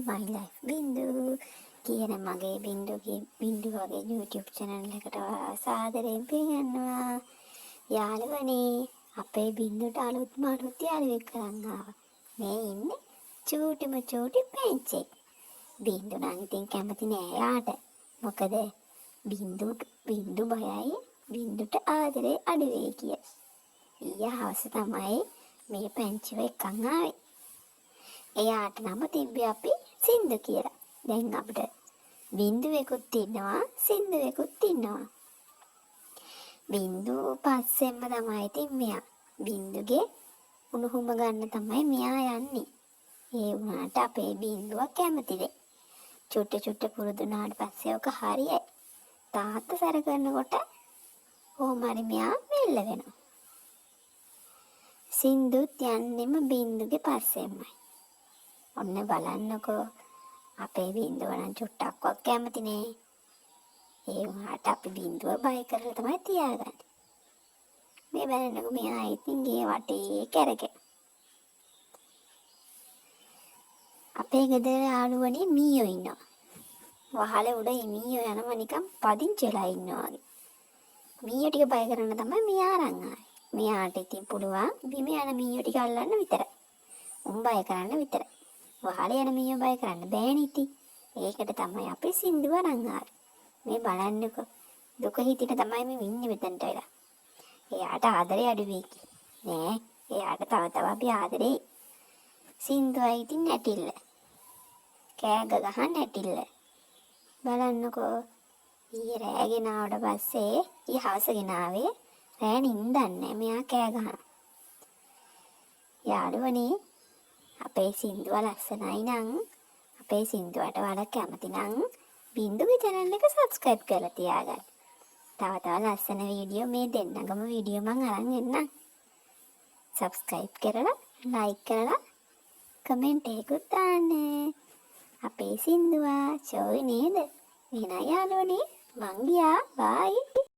my life බින්දු කියන මගේ බින්දුගේ බින්දු වගේ YouTube channel එකට සාදරයෙන් පිළිගන්නවා. යාළුවනේ අපේ බින්දුට අලුත්ම යාළුවෙක් කරන් ආවා. මේ ඉන්නේ චූටිම චූටි පැංචෙක්. බින්දු නම් ඉතින් කැමති නෑ යාට. මොකද බින්දු බයයි බින්දුට ආදරේ අඩු වෙයි කිය. ඊයේ හවස තමයි මේ පැංචිව එක්කන් ආවේ. එයාට නම තිබ්බේ අපි සින්දු කියලා. දැන් අපිට බින්දුවෙකුත් ඉන්නවා සින්දුවෙකුත් ඉන්නවා. බින්දු පස්සෙන්ම තමයි ඉතින් මෙයා. බින්දුගේ උණුහුම ගන්න තමයි මෙයා යන්නේ. ඒ වුණාට අපේ බින්දුව කැමතිද? චුට්ට පුරුදු වුණාට පස්සේ ඔක හරියයි. තාත්තා සැර කරනකොට කොහොමරි මෙයා මෙල්ල වෙනවා. සින්දුත් යන්නෙම බින්දුගේ පස්සෙන්මයි. ඔන්න බලන්නකෝ අපේ බින්දුව නම් චුට්ටක්වත් කැමති නේ. ඒ වුණාට අපි බින්දුව බය කරලා තමයි තියාගන්නේ. මේ බලන්නකෝ මෙයා ඉතින් ගේ වටේ කැරකෙන. අපේ ගෙදර යාළුවනේ මීයෝ ඉන්නවා. වහලේ උඩ මීයෝ යනවා නිකන් පදිංචි වෙලා ඉන්නවා වගේ. මීයෝ ටික බය කරන්න තමයි මෙයා අරන් ආවේ. මෙයාට ඉතින් පුළුවන් බිම යන මීයෝ ටික අල්ලන්න විතරයි. උන් බය කරන්න විතරයි. වහලේ යන මීයෝ බය කරන්න බෑනේ ඉතින්. ඒකට තමයි අපි සින්දුව අරන් ආවේ. මේ බලන්නකෝ. දුක හිතිට තමයි මේ ඉන්නේ මෙතනට වෙලා. එයාට ආදරේ අඩු වෙයි නෑ. එයාට තව අපි ආදරේ. සින්දුවයි ඉතින් නැටිල්ල. කෑග ගහන්න නැටිල්ල. බලන්නකෝ. ඊයේ රෑ ගෙනාවට පස්සේ ඊ හවස ගෙනාවේ රෑ නින්දන්නේ මෙයා කෑ ගහනවා. යාළුවනේ අපේ සින්දුව ලස්සනයි නම් අපේ සින්දුවට වඩා කැමති නම් බින්දුගේ channel එක subscribe කරලා තියාගන්න. තව ලස්සන වීඩියෝ මේ දෙන්නගම වීඩියෝ මං අරන් එන්නම්. subscribe කරලා like කරලා comment එකකුත් දාන්න. අපේ සින්දුවා චෝයි නේද? එහෙනම් යාළුවනේ මං ගියා. bye.